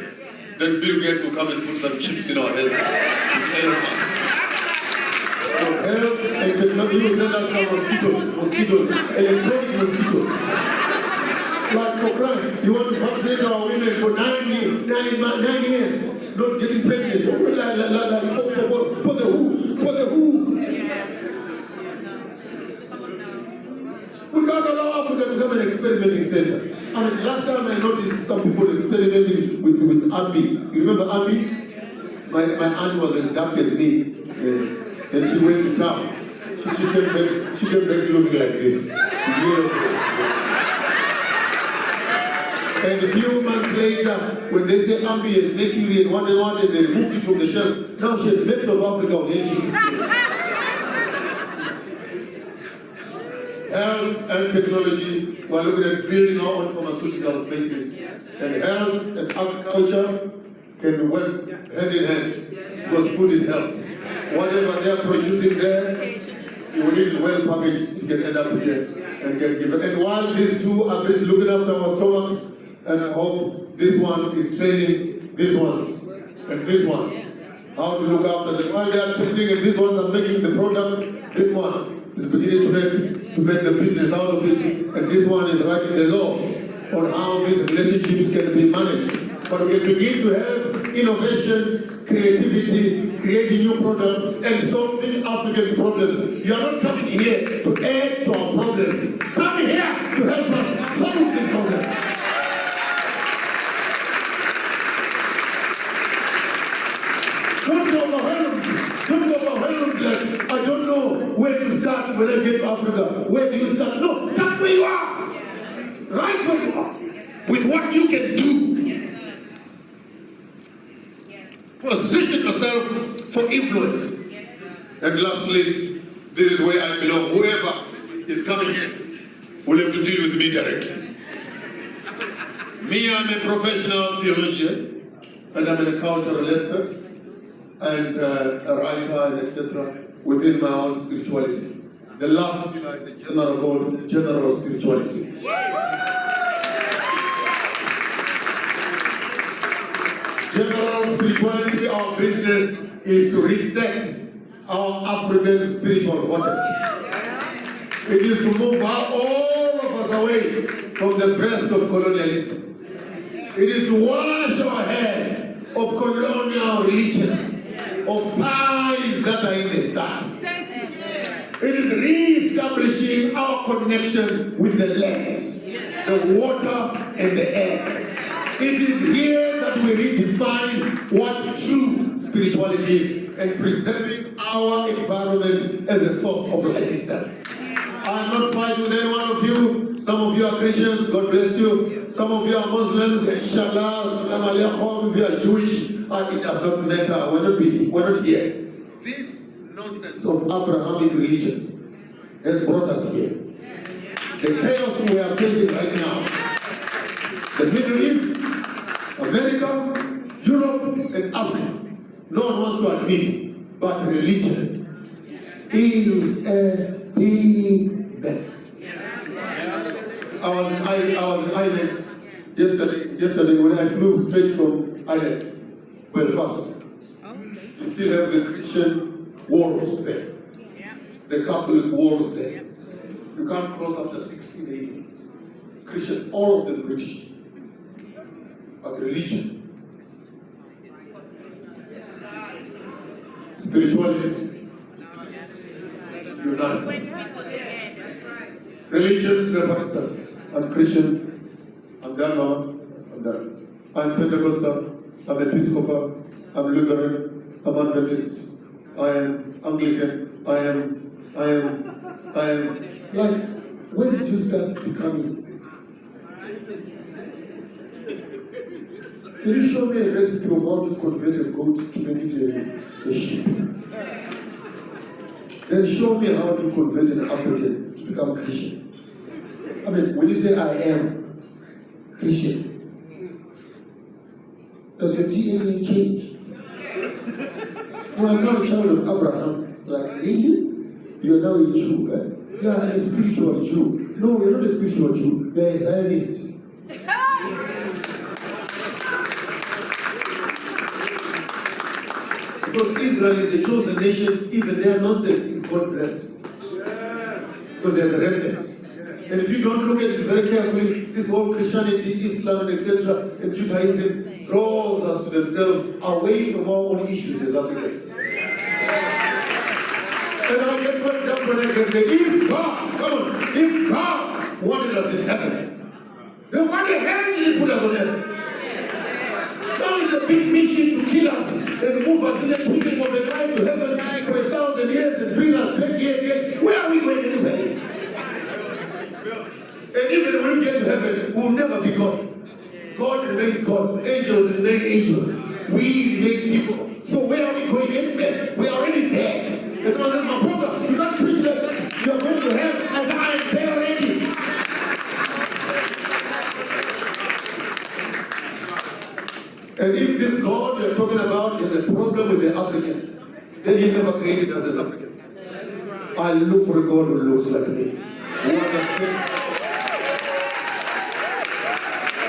then Bill Gates will come and put some chips in our health. So health and technology, you send us some mosquitoes, electronic mosquitoes. Like for crying, you want to vaccinate our women for 9 years, not getting pregnant. For the who? For the who? We can't allow Africa to become an experimenting center. I mean, last time I noticed some people experimenting with Ambi. You remember Ambi? My aunt was as dark as me, and she went to town. She came back looking like this. And a few months later, when they say Ambi is mercury and what, and they removed it from the shelf, now she has maps of Africa on her cheeks. Health and technology, we're looking at building our own pharmaceutical spaces. And health and agriculture can work hand in hand, because food is health. Whatever they are producing there, when it is well packaged, it can end up here and get given. And while these two are busy looking after our stomachs, and I hope this one is training these ones and these ones how to look after them. While they are training and these ones are making the product, this one is beginning to make the business out of it, and this one is writing the laws on how these relationships can be managed. But we begin to have innovation, creativity, creating new products, and solving Africans' problems. You are not coming here to add to our problems. Come here to help us solve these problems. Don't be overwhelmed like, I don't know where to start when I get to Africa. Where do you start? No, start where you are. Right where you are. With what you can do. Position yourself for influence. And lastly, this is where I belong. Whoever is coming here will have to deal with me directly. Me, I'm a professional theologian, and I'm an cultural expert, and a writer, and etc. within my own spirituality. The last one is a general called general spirituality. General spirituality, our business is to reset our African spiritual vortex. It is to move all of us away from the breast of colonialism. It is to wash our hands of colonial religions, of pies that are in the sky. It is re-establishing our connection with the land, the water, and the air. It is here that we redefine what true spirituality is, and preserving our environment as a source of life itself. I'm not fighting with any one of you. Some of you are Christians, God bless you. Some of you are Muslims, inshallah, if you are Jewish, it does not matter. We're not here. This nonsense of Abrahamic religions has brought us here. The chaos we are facing right now, the Middle East, America, Europe, and Africa, no one wants to admit, but religion is a big mess. I was in Ireland yesterday when I flew straight from Ireland, Belfast. You still have the Christian walls there, the Catholic walls there. You can't cross after 6 in the evening. Christian, all of them British. But religion, spirituality, unites us. Religion separates us. I'm Christian, I'm done now, I'm done. I'm Pentecostal, I'm Episcopal, I'm Lutheran, I'm Adventist, I am Anglican, I am, like, when did you start becoming? Can you show me a recipe of how to convert a goat to make it a sheep? Then show me how to convert an African to become a Christian. I mean, when you say I am Christian, does your DNA change? No, I'm not a child of Abraham. Like, really? You're now a Jew, right? Yeah, I'm a spiritual Jew. No, you're not a spiritual Jew. You're a Zionist. Because Israel is a chosen nation, even their nonsense is God blessed. Because they're the remnant. And if you don't look at it very carefully, this whole Christianity, Islam, and etc., and Judaism draws us to themselves away from our own issues as Africans. And I get put up when I get there. If God, come on, if God wanted us in heaven, then why the hell did He put us on earth? Now it's a big mission to kill us and move us in the twinkling of an eye to heaven for 1,000 years and bring us back here again. Where are we going anyway? And even when we get to heaven, we'll never be God. God remains God. Angels remain angels. We remain people. So where are we going anyway? We are already there. And someone says, Maponga, you can't preach like that. You are going to hell. I said, I am there already. And if this God we are talking about is a problem with the African, then He never created us as Africans. I look for a God who looks like me.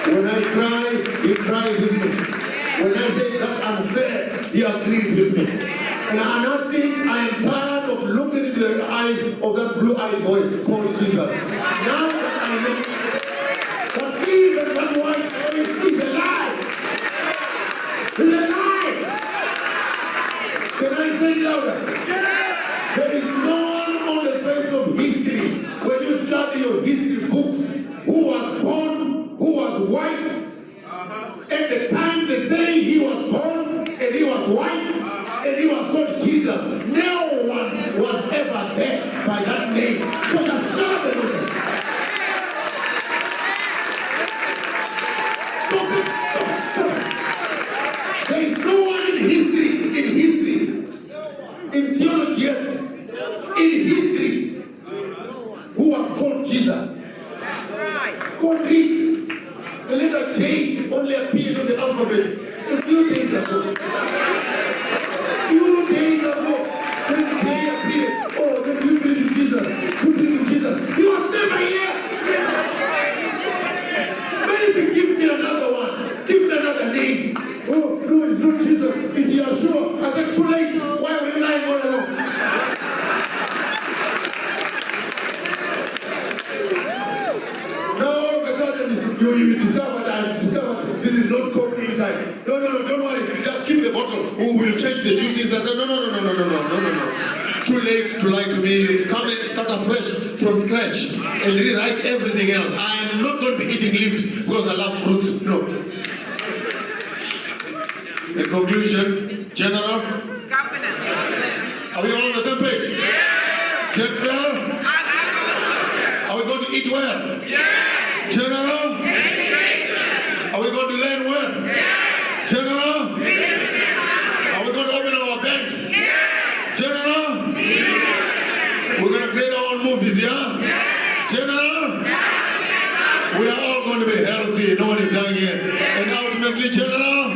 When I cry, He cries with me. When I say that's unfair, He agrees with me. And I don't think I am tired of looking into the eyes of that blue-eyed boy called Jesus. Now that I know that even that white boy is a lie. It's a lie. Can I say it louder? There is no one on the face of history, when you study your history books, who was born, who was white. At the time they say he was born and he was white and he was called Jesus. No one was ever there by that name. So just shut up and listen. There is no one in history, in theology, yes, in history, who was called Jesus. Go read. The letter J only appeared on the alphabet a few days ago. Then J appeared. Oh, then you believe in Jesus. You believe in Jesus. He was never here. Maybe give me another one. Give me another name. Oh, no, it's not Jesus. It's Yeshua. I said, too late. Why are we lying all along? Now all of a sudden, you discover that this is not coke inside. No, don't worry. Just keep the bottle. Oh, we'll change the juices. I said, no. Too late to lie to me. You come and start afresh from scratch and rewrite everything else. I'm not going to be eating leaves because I love fruit. No. In conclusion, General, Governor. are we all on the same page? Yeah. General, are we going to eat well? Yeah. General, are we going to learn well? Yeah. General, are we going to open our banks? Yeah. General, Yeah. we're going to create our own movies, yeah? Yeah. General, Yeah. we are all going to be healthy. No one is dying here. And ultimately, General,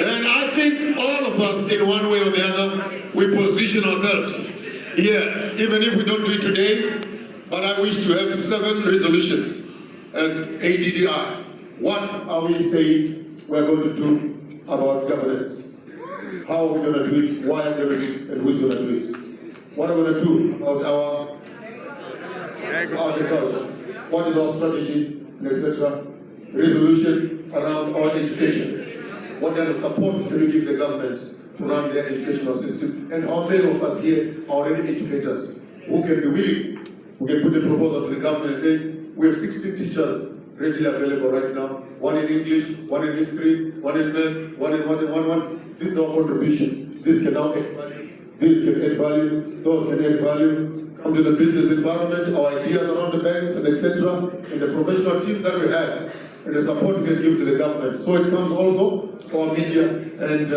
then I think all of us, in one way or the other, we position ourselves here, even if we don't do it today. But I wish to have 7 resolutions as ADDI. What are we saying we're going to do about governance? How are we going to do it? Why are we going to do it? And who's going to do it? What are we going to do about our agriculture? What is our strategy, and etc.? Resolution around our education. What kind of support can we give the government to run their educational system? And how many of us here are already educators who can be willing, who can put a proposal to the government and say, we have 16 teachers readily available right now. One in English, one in history, one in maths, one in one. This is our contribution. This can now add value. This can add value. Those can add value. Come to the business environment, our ideas around the banks and etc. And the professional team that we have, and the support we can give to the government. So it comes also our media and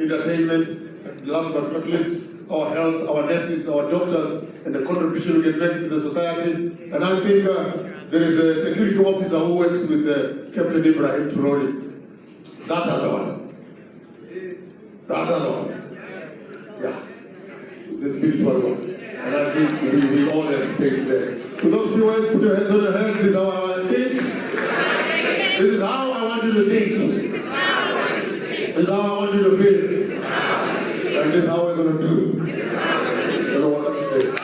entertainment. And last but not least, our health, our nurses, our doctors, and the contribution we can make to the society. And I think there is a security officer who works with Captain Ibrahim Turori. That other one. That other one. Yeah. The spiritual one. And I think we all have space there. To those viewers, put your hands on your head. This is how I want to think. This is how I want you to think. This is how I want you to feel. And this is how we're going to do. I don't want to think.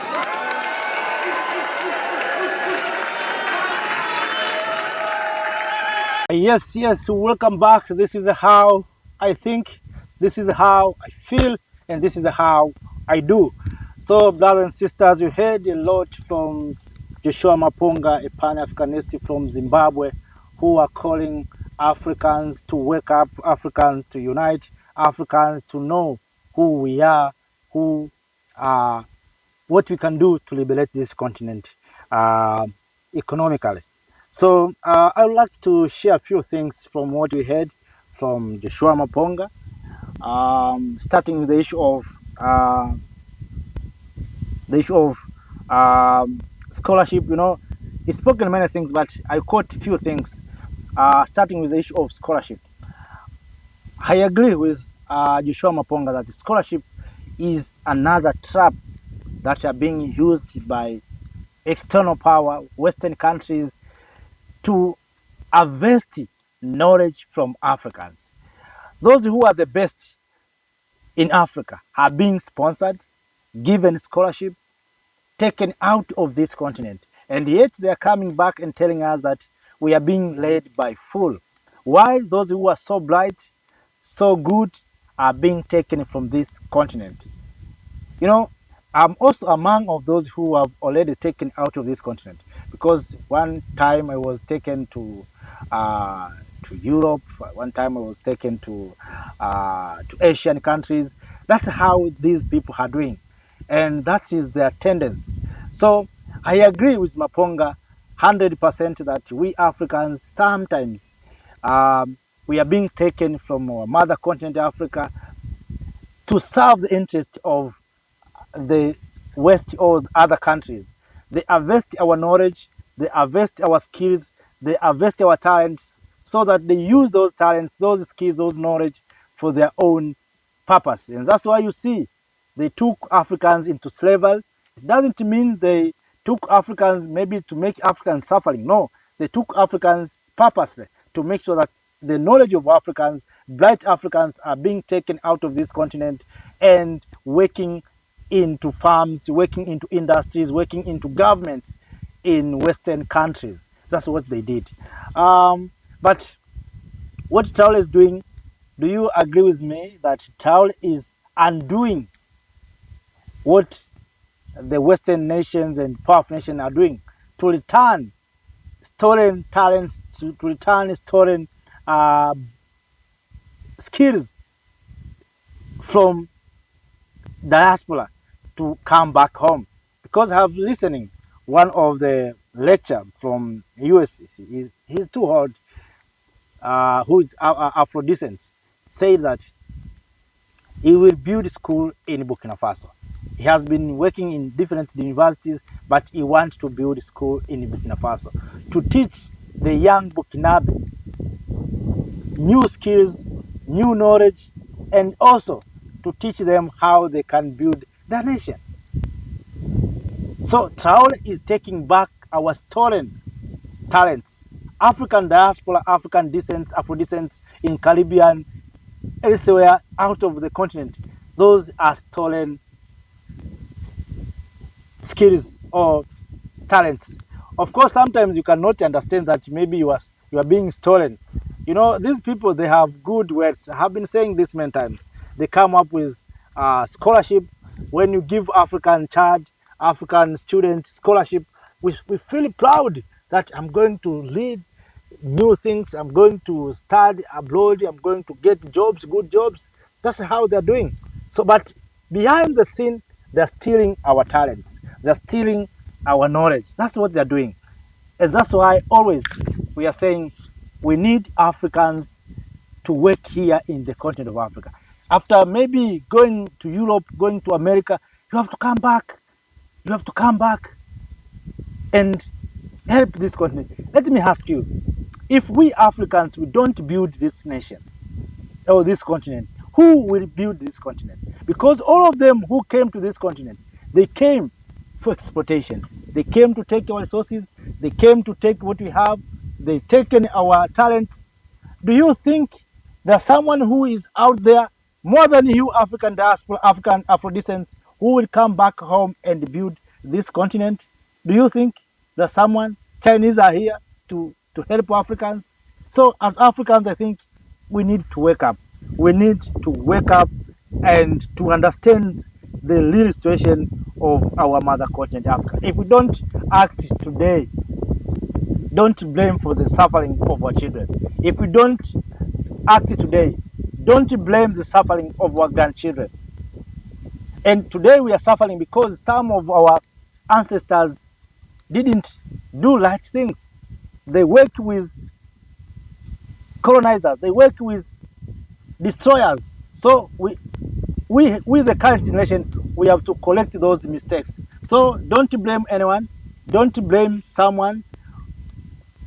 Yes, welcome back. This is how I think, this is how I feel, and this is how I do. So, brothers and sisters, you heard a lot from Joshua Maponga, a Pan-Africanist from Zimbabwe, who are calling Africans to wake up, Africans to unite, Africans to know who we are, what we can do to liberate this continent economically. So I would like to share a few things from what we heard from Joshua Maponga, starting with the issue of scholarship. You know, he's spoken many things, but I quote a few things, starting with the issue of scholarship. I agree with Joshua Maponga that the scholarship is another trap that are being used by external power, Western countries, to harvest knowledge from Africans. Those who are the best in Africa are being sponsored, given scholarship, taken out of this continent. And yet they are coming back and telling us that we are being led by fools, while those who are so bright, so good, are being taken from this continent. You know, I'm also among of those who have already taken out of this continent, because one time I was taken to Europe, one time I was taken to Asian countries. That's how these people are doing, and that is their tendency. So I agree with Maponga 100% that we Africans sometimes we are being taken from our mother continent Africa to serve the interest of the West or other countries. They harvest our knowledge, they harvest our skills, they harvest our talents, so that they use those talents, those skills, those knowledge for their own purpose. And that's why you see they took Africans into slavery. It doesn't mean they took Africans maybe to make Africans suffering. No, they took Africans purposely to make sure that the knowledge of Africans, bright Africans, are being taken out of this continent and working into farms, working into industries, working into governments in Western countries. That's what they did. But what Traore is doing, do you agree with me that Traore is undoing what the Western nations and powerful nations are doing to return stolen talents, to return stolen skills from diaspora to come back home? Because I have listening one of the lecture from US, he's too old, who is Afro descent, say that he will build a school in Burkina Faso. He has been working in different universities, but he wants to build a school in Burkina Faso to teach the young Burkinabe new skills, new knowledge, and also to teach them how they can build their nation. So Traore is taking back our stolen talents. African diaspora, African descents, Afro descents in Caribbean, elsewhere out of the continent. Those are stolen skills or talents. Of course, sometimes you cannot understand that maybe you are being stolen. You know, these people, they have good words. I have been saying this many times. They come up with scholarship. When you give African child, African student scholarship, we feel proud that I'm going to lead new things. I'm going to study abroad. I'm going to get jobs, good jobs. That's how they're doing. So, but behind the scene, they're stealing our talents. They're stealing our knowledge. That's what they're doing. And that's why always we are saying we need Africans to work here in the continent of Africa. After maybe going to Europe, going to America, you have to come back. You have to come back and help this continent. Let me ask you, if we Africans, we don't build this nation or this continent, who will build this continent? Because all of them who came to this continent, they came for exploitation. They came to take our resources. They came to take what we have. They taken our talents. Do you think there's someone who is out there more than you, African diaspora, African Afro-descents, who will come back home and build this continent? Do you think there's someone? Chinese are here to help Africans. So as Africans, I think we need to wake up. We need to wake up and to understand the real situation of our mother continent, Africa. If we don't act today, don't blame for the suffering of our children. If we don't act today, don't blame the suffering of our grandchildren. And today we are suffering because some of our ancestors didn't do right things. They worked with colonizers. They worked with destroyers. So we, the current generation, we have to correct those mistakes. So don't blame anyone. Don't blame someone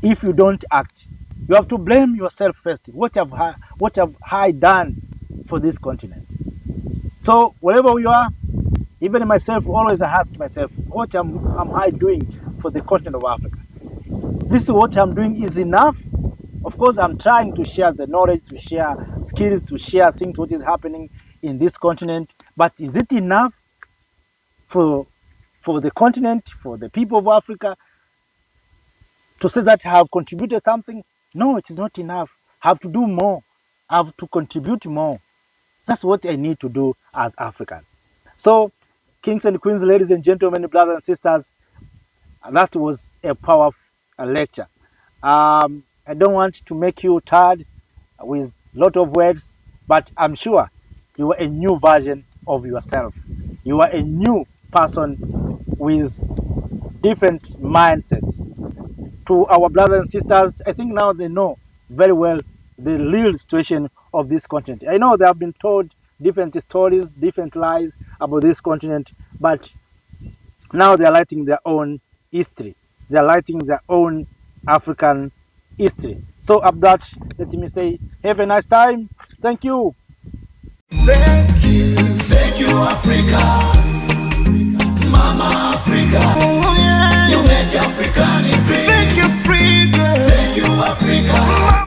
if you don't act. You have to blame yourself first. What have I done for this continent? So wherever you are, even myself, always I ask myself, what am I doing for the continent of Africa? This is what I'm doing is enough. Of course, I'm trying to share the knowledge, to share skills, to share things, what is happening in this continent. But is it enough for the continent, for the people of Africa, to say that I have contributed something? No, it is not enough. I have to do more. I have to contribute more. That's what I need to do as African. So, kings and queens, ladies and gentlemen, brothers and sisters, that was a powerful lecture. I don't want to make you tired with a lot of words, but I'm sure you are a new version of yourself. You are a new person with different mindsets. To our brothers and sisters, I think now they know very well the real situation of this continent. I know they have been told different stories, different lies about this continent, but now they are writing their own history. They are writing their own African history. So, up that, let me say, have a nice time. Thank you. Thank you, Africa, Mama Africa.